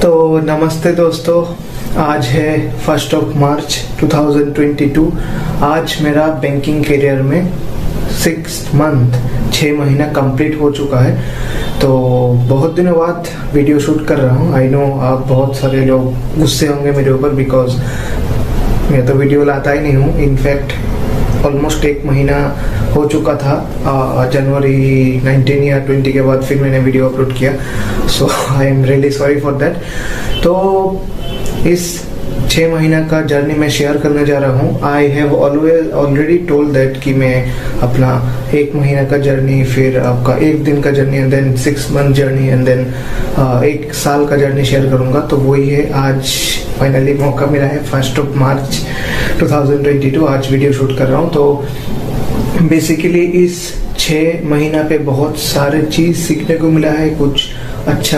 तो नमस्ते दोस्तों, आज है 1 मार्च 2022। आज मेरा बैंकिंग करियर में 6 महीना कंप्लीट हो चुका है। तो बहुत दिनों बाद वीडियो शूट कर रहा हूँ। आई नो आप बहुत सारे लोग गुस्से होंगे मेरे ऊपर, बिकॉज मैं तो वीडियो लाता ही नहीं हूँ। इनफैक्ट ऑलमोस्ट 1 महीना हो चुका था। जनवरी 19 या 20 के बाद फिर मैंने वीडियो अपलोड किया। So I am really sorry for that. तो इस 6 महीना का जर्नी मैं शेयर करने जा रहा हूँ। I have already told that कि मैं अपना 1 महीना का जर्नी, फिर आपका 1 दिन का journey, and then 6 month journey, and then 1 साल का जर्नी शेयर करूंगा। तो वही है, आज फाइनली मौका मिला है। 1 मार्च 2022 आज वीडियो शूट कर रहा हूँ। तो बेसिकली इस 6 महीना पे बहुत सारे चीज सीखने को मिला है। कुछ अच्छा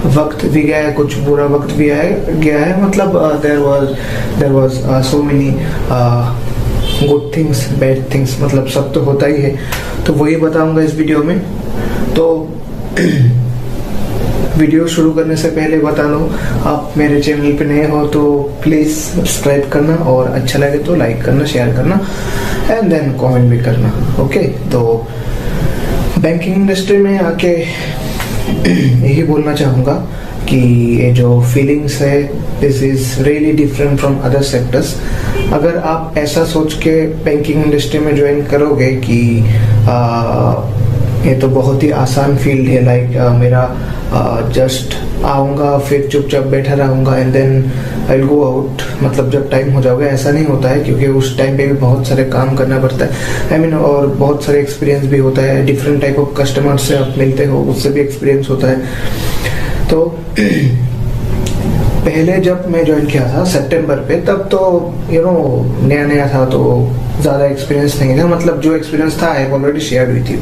वक्त भी गया है, कुछ बुरा वक्त भी गया है। मतलब there was so many good things, bad things, मतलब सब तो होता ही है। तो वही बताऊंगा इस वीडियो में। तो वीडियो शुरू करने से पहले बता लो, आप मेरे चैनल पे नए हो तो प्लीज सब्सक्राइब करना, और अच्छा लगे तो लाइक करना, शेयर करना, एंड देन कमेंट भी करना। ओके, तो बैंकिंग इंडस्ट्री में आके यही बोलना चाहूँगा कि ये जो फीलिंग्स है, this is really different from other sectors. अगर आप ऐसा सोच के बैंकिंग इंडस्ट्री में ज्वाइन करोगे कि ये तो बहुत ही आसान फील्ड है, लाइक मेरा जस्ट आऊँगा, फिर चुपचाप बैठा रहूँगा, and then I will go out, मतलब जब टाइम हो जाओगे। ऐसा नहीं होता है, क्योंकि उस टाइम पे भी बहुत सारे काम करना पड़ता है। आई मीन और बहुत सारे एक्सपीरियंस भी होता है। डिफरेंट टाइप ऑफ कस्टमर से आप मिलते हो, उससे भी एक्सपीरियंस होता है। तो पहले जब मैं ज्वाइन किया था सितंबर पे, तब तो नया नया था, तो ज़्यादा एक्सपीरियंस नहीं था। मतलब जो एक्सपीरियंस था I already share with you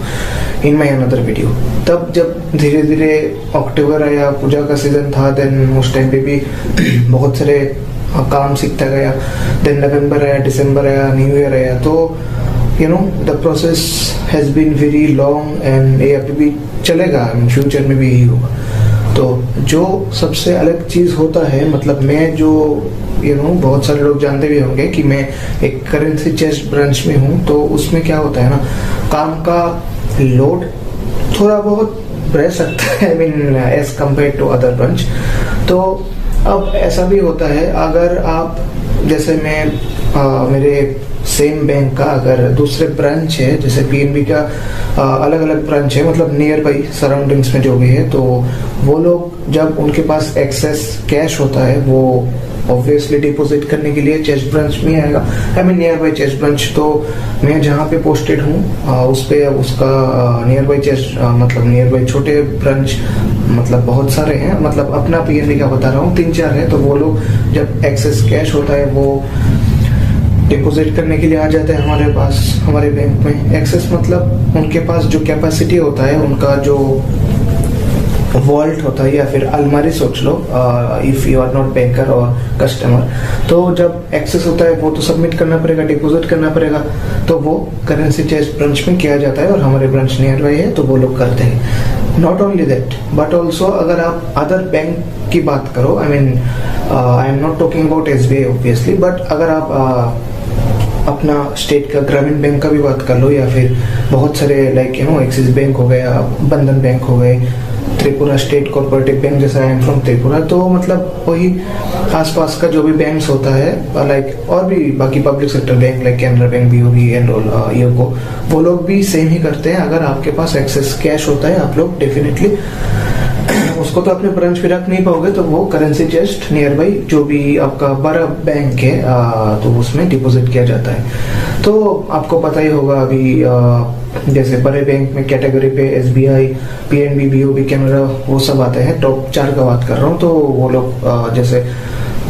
in my another video. तब जब धीरे धीरे अक्टूबर आया, पूजा का सीजन था, देन उस टाइम पे भी बहुत सारे काम सीखता गया। देन नवंबर आया, दिसंबर आया, न्यू ईयर आया। तो the process has been very long, and ये अभी भी चलेगा, फ्यूचर में भी यही होगा। तो जो सबसे अलग चीज़ होता है, मतलब मैं जो बहुत सारे लोग जानते भी होंगे कि मैं एक करेंसी चेस्ट ब्रांच में हूँ। तो उसमें क्या होता है ना, काम का लोड थोड़ा बहुत रह सकता है, I mean as compare to other branch. तो अब ऐसा भी होता है, अगर आप जैसे मैं मेरे सेम बैंक का अगर दूसरे ब्रांच है, जैसे पीएनबी का अलग अलग ब्रांच है, मतलब नियर बाई सराउंडिंग्स में जो भी है, तो वो लोग जब उनके पास एक्सेस कैश होता है, वो ऑब्वियसली डिपॉजिट करने के लिए चेस्ट ब्रांच में आएगा। I mean near by chest branch. तो मैं जहाँ पे पोस्टेड हूँ उस पे उसका नियर बाई चेस्ट, मतलब नियर बाई छोटे ब्रांच मतलब बहुत सारे हैं। मतलब अपना पीएनबी का बता रहा हूँ, 3-4 है। तो वो लोग जब एक्सेस कैश होता है वो डिपॉजिट करने के लिए आ जाते हैं हमारे पास, हमारे बैंक में। एक्सेस मतलब उनके पास जो कैपेसिटी होता है, उनका जो वॉल्ट होता है या फिर अलमारी सोच लो, if you are not banker or customer. तो जब एक्सेस होता है वो तो सबमिट करना पड़ेगा, डिपॉजिट करना पड़ेगा। तो वो करेंसी चेस्ट ब्रांच में किया जाता है, और हमारे ब्रांच नियर बाई है तो वो लोग करते हैं। Not only that, but also अगर आप अदर बैंक की बात करो, I mean I am not talking about SBI obviously, but अगर आप अपना स्टेट का ग्रामीण बैंक का भी बात कर लो, या फिर बहुत सारे लाइक एक्सिस बैंक हो गया, बंधन बैंक हो गए, त्रिपुरा स्टेट कोऑपरेटिव बैंक, जैसा आई एम फ्रॉम त्रिपुरा। तो मतलब वही आसपास का जो भी बैंक्स होता है, लाइक और भी बाकी public sector bank like Canara bank, BOB and all, ये वो लोग भी सेम ही करते हैं। अगर आपके पास एक्सेस कैश होता है, आप लोग डेफिनेटली उसको तो अपने ब्रांच पे रख नहीं पाओगे, तो वो करेंसी चेस्ट नियर बाई जो भी आपका बड़ा बैंक है तो उसमें डिपॉजिट किया जाता है। तो आपको पता ही होगा, अभी जैसे बड़े बैंक में कैटेगरी पे SBI, PNB, BOB, कैनरा, वो सब आते हैं। टॉप 4 का बात कर रहा हूँ। तो वो लोग जैसे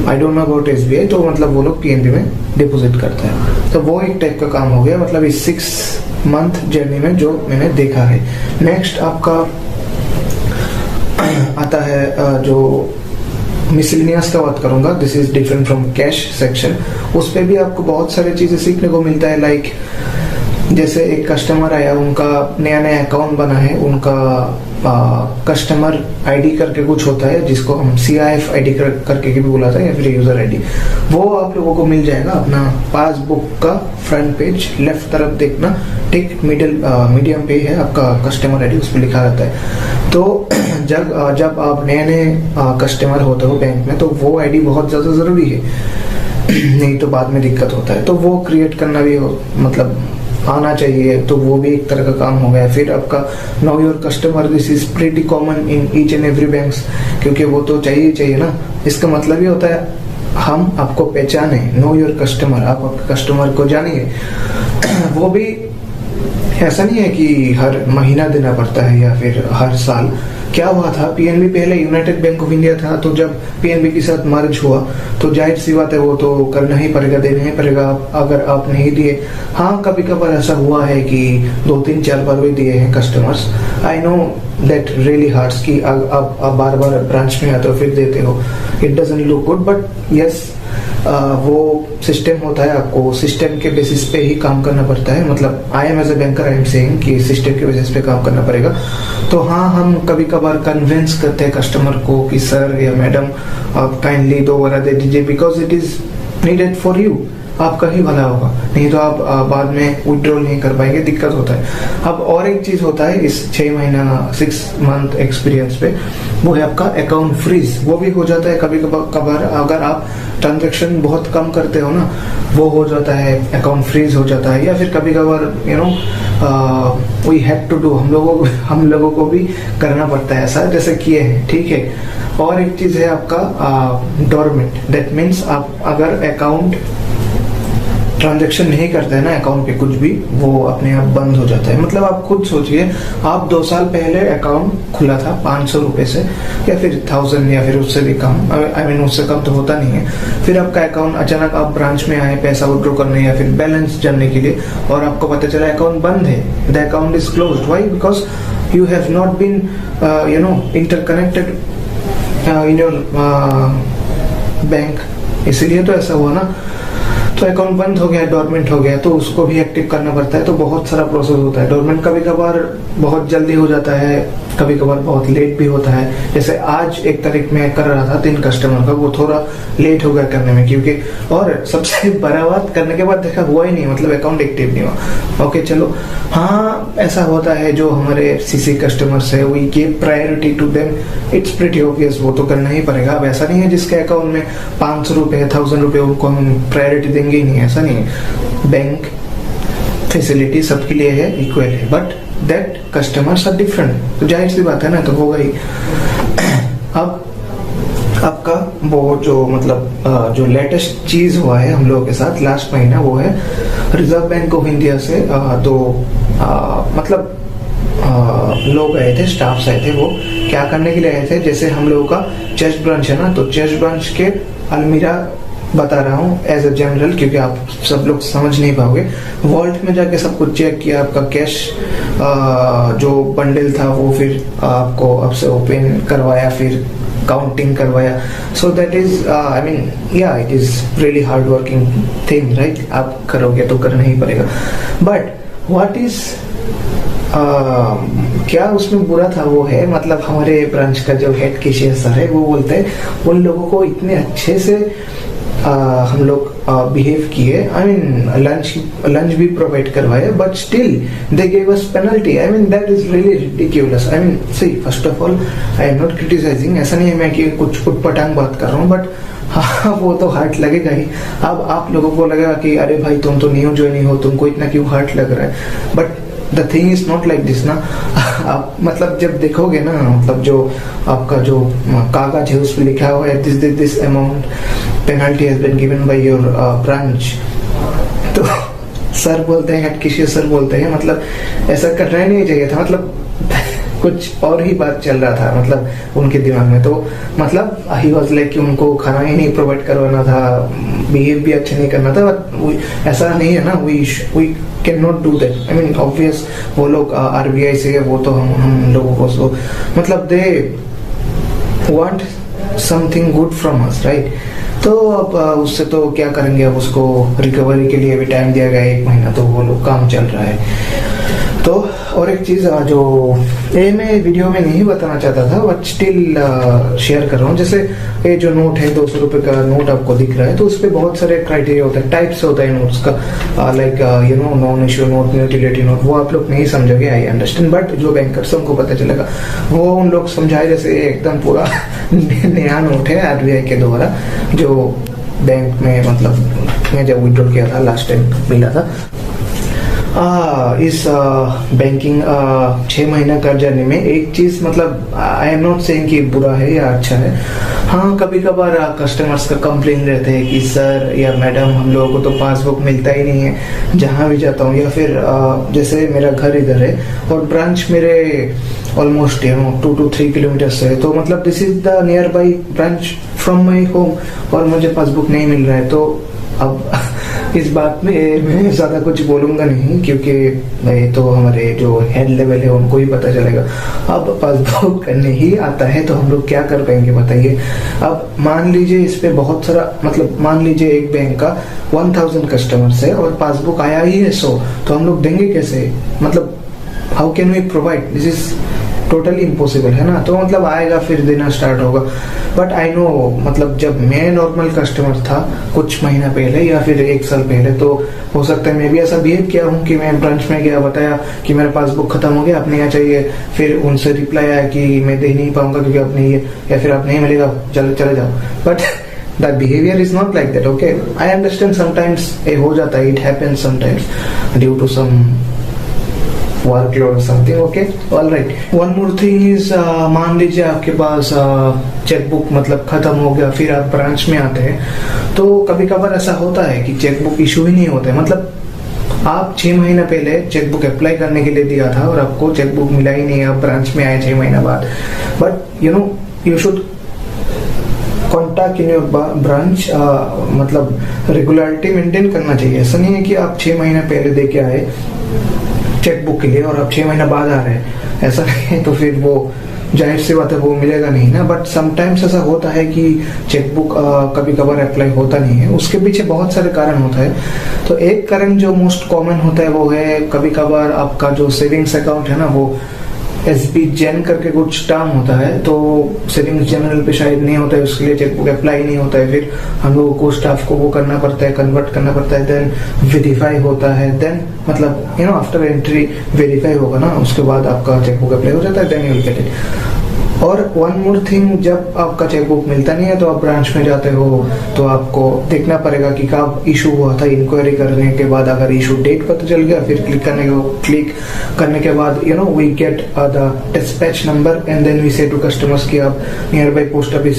I don't know about SBI, तो मतलब वो लोग PNB में डिपॉजिट करते हैं। तो वो एक टाइप का काम हो गया, मतलब इस 6 मंथ जर्नी में जो मैंने देखा है। नेक्स्ट आपका आता है जो मिसलिनियस का बात करूंगा। This is different from cash section. उस पे भी आपको बहुत सारी चीजें सीखने को मिलता है। लाइक जैसे एक कस्टमर आया, उनका नया नया अकाउंट बना है, उनका कस्टमर आईडी करके कुछ होता है जिसको हम CIF आईडी करके भी बुलाते हैं या फिर यूजर आईडी, वो आप लोगों को मिल जाएगा अपना पासबुक का फ्रंट पेज लेफ्ट तरफ देखना, ठीक मीडियम पे है आपका कस्टमर आईडी, उस पर लिखा रहता है। तो जब आप नए कस्टमर होते हो बैंक में तो वो आईडी बहुत ज़्यादा ज़रूरी है, नहीं तो बाद में दिक्कत होता है। तो वो क्रिएट करना भी मतलब आना चाहिए, तो वो भी एक तरह का काम हो गया। फिर आपका know your customer, this is pretty common in each and every banks, क्योंकि वो तो चाहिए ना। इसका मतलब ये होता है हम आपको पहचाने, नो योर कस्टमर, आप आपके कस्टमर को जानिए। वो भी ऐसा नहीं है कि हर महीना देना पड़ता है या फिर हर साल। क्या हुआ था, पीएनबी पहले यूनाइटेड बैंक ऑफ इंडिया था, तो जब पीएनबी के साथ मर्ज हुआ तो जाहिर सी बात है वो तो करना ही पड़ेगा, देना ही पड़ेगा अगर आप नहीं दिए। हाँ, कभी कभार ऐसा हुआ है कि 2-3-4 बार भी दिए हैं customers. I know that really hearts कि आप बार बार ब्रांच में आते हो फिर देते हो, it doesn't look good, but yes वो सिस्टम होता है, आपको सिस्टम के बेसिस पे ही काम करना पड़ता है। मतलब I am as a banker I am saying कि सिस्टम के बेसिस पे काम करना पड़ेगा। तो हाँ, हम कभी कभार कन्विंस करते हैं कस्टमर को कि सर या मैडम आप काइंडली 2 वगैरह दे दीजिए, because it is needed for you, आपका ही भला होगा, नहीं तो आप बाद में विड्रॉल नहीं कर पाएंगे, दिक्कत होता है। अब और एक चीज होता है इस 6 महीना 6 मंथ एक्सपीरियंस पे, वो है आपका अकाउंट फ्रीज। वो भी हो जाता है कभी कभार, अगर आप ट्रांजैक्शन बहुत कम करते हो ना, वो हो जाता है, अकाउंट फ्रीज हो जाता है। या फिर कभी कभार you know we have to do, हम लोगों को भी करना पड़ता है ऐसा, जैसे किए हैं, ठीक है। और एक चीज है आपका डोरमेंट, दैट मीन्स आप अगर अकाउंट ट्रांजैक्शन नहीं करते हैं ना अकाउंट पे कुछ भी, वो अपने आप बंद हो जाता है। मतलब आप खुद सोचिए, आप 2 साल पहले अकाउंट खुला था 500 रुपए से या फिर 1000 या फिर उससे भी कम, आई मीन उससे कम तो होता नहीं है। फिर आपका अकाउंट अचानक आप ब्रांच में आए पैसा विड्रॉ करने या फिर बैलेंस जानने के लिए, और आपको पता चला अकाउंट बंद है, the account is closed. Why? Because you have not been you know interconnected in your bank, इसीलिए तो ऐसा हुआ ना। तो अकाउंट बंद हो गया, डोरमेंट हो गया, तो उसको भी एक्टिव करना पड़ता है। तो बहुत सारा प्रोसेस होता है। डोरमेंट कभी कभार बहुत जल्दी हो जाता है, कभी कभार बहुत लेट भी होता है। जैसे आज 1 तारीख में कर रहा था 3 कस्टमर का, वो थोड़ा लेट हो गया करने में, क्योंकि और सबसे बड़ा बात करने के बाद देखा हुआ ही नहीं, मतलब अकाउंट एक्टिव नहीं हुआ। ओके चलो, हाँ ऐसा होता है, जो हमारे सीसी कस्टमर्स है we give priority to them, it's pretty obvious, वो तो करना ही पड़ेगा। अब ऐसा नहीं है जिसके अकाउंट में 500 रुपए 1000 रुपए उनको हम प्रायोरिटी देंगे ही नहीं, ऐसा नहीं है। बैंक फैसिलिटी सबके लिए है, इक्वल है, but that customers are different, तो जाहिर सी बात है ना, तो होगा ही। अब आपका वो जो मतलब जो लेटेस्ट चीज हुआ है हम लोगों के साथ लास्ट महीना, वो है रिजर्व बैंक ऑफ इंडिया से 2 मतलब लोग आए थे, स्टाफ्स आए थे। वो क्या करने के लिए आए थे, जैसे हम लोगों का चेस्ट ब्रांच है ना, तो चेस्ट ब्रांच के अलमीरा बता रहा हूँ एज अ जनरल, क्योंकि आप सब लोग समझ नहीं पाओगे। वॉल्ट में जाके सब कुछ चेक किया, आपका कैश जो बंडल था वो फिर आपको आपसे ओपन करवाया, फिर काउंटिंग करवाया। So that is I mean yeah it is really hard working thing, right? आप करोगे तो करना ही पड़ेगा। बट व्हाट इज क्या उसमें बुरा था, वो है मतलब हमारे ब्रांच का जो हेड कैशियर सर है, वो बोलते हैं उन लोगों को इतने अच्छे से हम लोग बिहेव किए, आई मीन लंच भी प्रोवाइड करवाए, but still they gave us penalty. I mean that is really ridiculous. I mean see, first of all I am not criticising, ऐसा नहीं है मैं कि कुछ उटपटांग बात कर रहा हूँ, बट हाँ वो तो हार्ट लगेगा ही। अब आप लोगों को लगेगा कि अरे भाई तुम तो न्यू ज्वाइन हो, तुमको इतना क्यों हार्ट लग रहा है, but the thing is not like this ना। आप मतलब जब देखोगे ना, मतलब जो आपका जो कागज है उस पर लिखा हुआ है this amount penalty has been given by your branch, तो सर बोलते हैं, हेड कैशियर सर बोलते हैं मतलब ऐसा करना ही नहीं चाहिए था, मतलब कुछ और ही बात चल रहा था मतलब उनके दिमाग में। तो मतलब ही वाज लाइक कि उनको खाना ही नहीं प्रोवाइड करवाना था, बिहेव भी अच्छा नहीं करना था, बट ऐसा नहीं है ना, we can not do that. I mean obvious वो लोग आरबीआई से है, वो तो हम लोगों को so, मतलब they want something good from us, right? तो अब उससे तो क्या करेंगे, अब उसको रिकवरी के लिए भी टाइम दिया गया 1 महीना, तो वो लोग काम चल रहा है। तो और एक चीज जो ये मैं वीडियो में नहीं बताना चाहता था बट स्टिल शेयर कर रहा हूँ, जैसे ये जो नोट है 200 रुपए का नोट आपको दिख रहा है, तो उस पर बहुत सारे क्राइटेरिया होते हैं, टाइप्स होता है नोट्स का, like you know non issue note, utility note, वो आप लोग नहीं समझोगे, आई अंडरस्टैंड, बट जो बैंकर्स उनको पता चलेगा वो उन लोग समझाए, जैसे एकदम पूरा नया नोट है आरबीआई के द्वारा, जो बैंक में मतलब मैं जब विड्रॉल किया था लास्ट टाइम मिला था। इस बैंकिंग 6 महीना कर जाने में एक चीज, मतलब आई एम नॉट सेइंग कि बुरा है या अच्छा है, हाँ कभी कभार कस्टमर्स का कंप्लेन रहते हैं कि सर या मैडम हम लोगों को तो पासबुक मिलता ही नहीं है जहाँ भी जाता हूँ, या फिर जैसे मेरा घर इधर है और ब्रांच मेरे ऑलमोस्ट 2 to 3 किलोमीटर है, तो मतलब this is the near by branch from my home और मुझे पासबुक नहीं मिल रहा है। तो अब इस बात में मैं ज्यादा कुछ बोलूंगा नहीं, क्योंकि ये तो हमारे जो हेड लेवल है उनको ही पता चलेगा। अब पासबुक करने ही आता है तो हम लोग क्या कर पाएंगे बताइए। अब मान लीजिए इस पे बहुत सारा, मतलब मान लीजिए एक बैंक का 1000 कस्टमर्स है और पासबुक आया ही है 100, तो हम लोग देंगे कैसे, मतलब how can we provide, this is totally impossible है ना। तो मतलब आएगा फिर देना स्टार्ट होगा, बट आई नो, मतलब जब मैं नॉर्मल कस्टमर था कुछ महीना पहले या फिर 1 साल पहले, तो हो सकता है मैं भी ऐसा बिहेव किया हूँ कि मैं ब्रांच में गया, बताया कि मेरा पासबुक खत्म हो गया, आपने यहाँ चाहिए, फिर उनसे रिप्लाई आया कि मैं दे नहीं पाऊंगा क्योंकि आप नहीं है, या फिर आप नहीं मिलेगा, चले जाओ, but that behavior is not like that, okay? I understand sometimes ये हो जाता है, it happens sometimes due to some workload or something, okay? All right. One more thing is, मान लीजिए आपके पास चेकबुक मतलब खत्म हो गया, फिर आप ब्रांच में आते हैं, तो कभी कभार ऐसा होता है कि चेकबुक इशू ही नहीं होता है, मतलब आप 6 महीना पहले चेकबुक अप्लाई करने के लिए दिया था और आपको चेकबुक मिला ही नहीं, आप ब्रांच में आए 6 महीना बाद, but you know you should contact in your branch, मतलब रेगुलरिटी मेंटेन करना चाहिए। ऐसा नहीं है कि आप 6 महीना पहले दे के आए चेकबुक के लिए और आप 6 महीना बाद आ रहे हैं, ऐसा नहीं है, तो फिर वो जाहिर सी बात है वो मिलेगा नहीं ना। बट समटाइम्स ऐसा होता है कि चेकबुक कभी कभार अप्लाई होता नहीं है, उसके पीछे बहुत सारे कारण होता है। तो एक कारण जो मोस्ट कॉमन होता है वो है कभी कभार आपका जो सेविंग्स अकाउंट है ना, वो SB जैन करके कुछ टर्म होता है, तो सेविंग्स जनरल पे शायद नहीं होता है, उसके लिए चेकबुक अप्लाई नहीं होता है, फिर हम लोगों को स्टाफ को वो करना पड़ता है, कन्वर्ट करना पड़ता है, देन वेरीफाई होता है, देन मतलब you know after entry verify होगा ना, उसके बाद आपका चेकबुक अप्लाई हो जाता है, then you will get it. और वन मोर थिंग, जब आपका चेकबुक मिलता नहीं है तो आप ब्रांच में जाते हो, तो आपको देखना पड़ेगा कि कब इशू हुआ था। इंक्वायरी करने के बाद अगर इशू डेट पता चल गया, फिर क्लिक करने के बाद you know we get the dispatch number and then we say to customers कि आप नियर बाई पोस्ट ऑफिस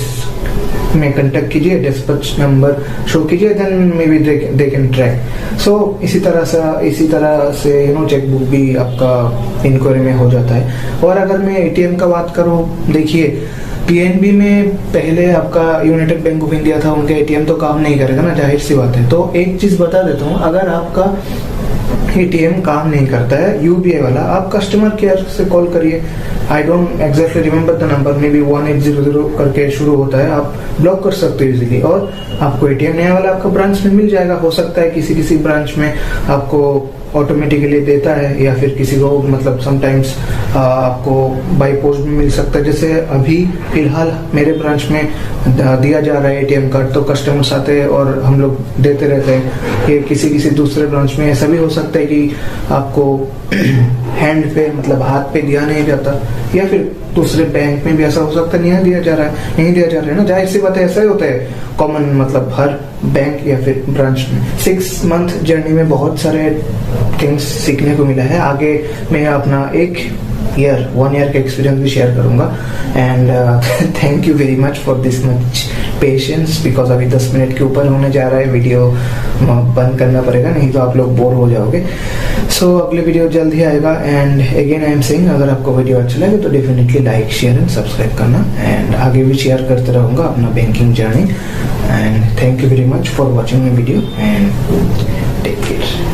में कांटेक्ट कीजिए, डिस्पैच नंबर शो कीजिए, then maybe they can track. So इसी तरह से यू नो चेकबुक भी आपका इंक्वायरी में हो जाता है। और अगर मैं एटीएम का बात करूं, देखिए पीएनबी में पहले आपका यूनाइटेड बैंक ऑफ इंडिया था, उनके एटीएम तो काम नहीं करेगा ना, जाहिर सी बात है। तो एक चीज बता देता हूँ, अगर आपका एटीएम काम नहीं करता है यूबीआई वाला, आप कस्टमर केयर से कॉल करिए। I don't exactly remember the number, may be 1800 करके शुरू होता है, आप ब्लॉक कर सकते हो इजीली, और आपको एटीएम नया वाला आपका ब्रांच में मिल जाएगा। हो सकता है किसी ब्रांच में आपको ऑटोमेटिकली देता है, या फिर किसी को मतलब समटाइम्स आपको बाई पोस्ट में मिल सकता है। जैसे अभी फिलहाल मेरे ब्रांच में दिया जा रहा है एटीएम कार्ड, तो कस्टमर्स आते हैं और हम लोग देते रहते हैं। ये किसी दूसरे ब्रांच में ऐसा भी हो सकता है कि आपको हैंड पे मतलब हाथ पे दिया नहीं जाता, या फिर दूसरे बैंक में भी ऐसा हो सकता है नहीं दिया जा रहा है ना, जाहिर सी बात है, ऐसा ही होता है कॉमन, मतलब हर बैंक या फिर ब्रांच में। 6 मंथ जर्नी में बहुत सारे थिंग्स सीखने को मिला है। आगे मैं अपना 1 ईयर का एक्सपीरियंस भी शेयर करूंगा। And thank you very much for this much patience, because अभी 10 मिनट के ऊपर होने जा रहा है, वीडियो बंद करना पड़ेगा, नहीं तो आप लोग बोर हो जाओगे। सो अगले वीडियो जल्द ही आएगा। And again I am saying, अगर आपको वीडियो अच्छा लगे तो definitely like share and subscribe करना, एंड आगे भी शेयर करते रहूंगा अपना banking journey. And thank you very much for watching my video and take care.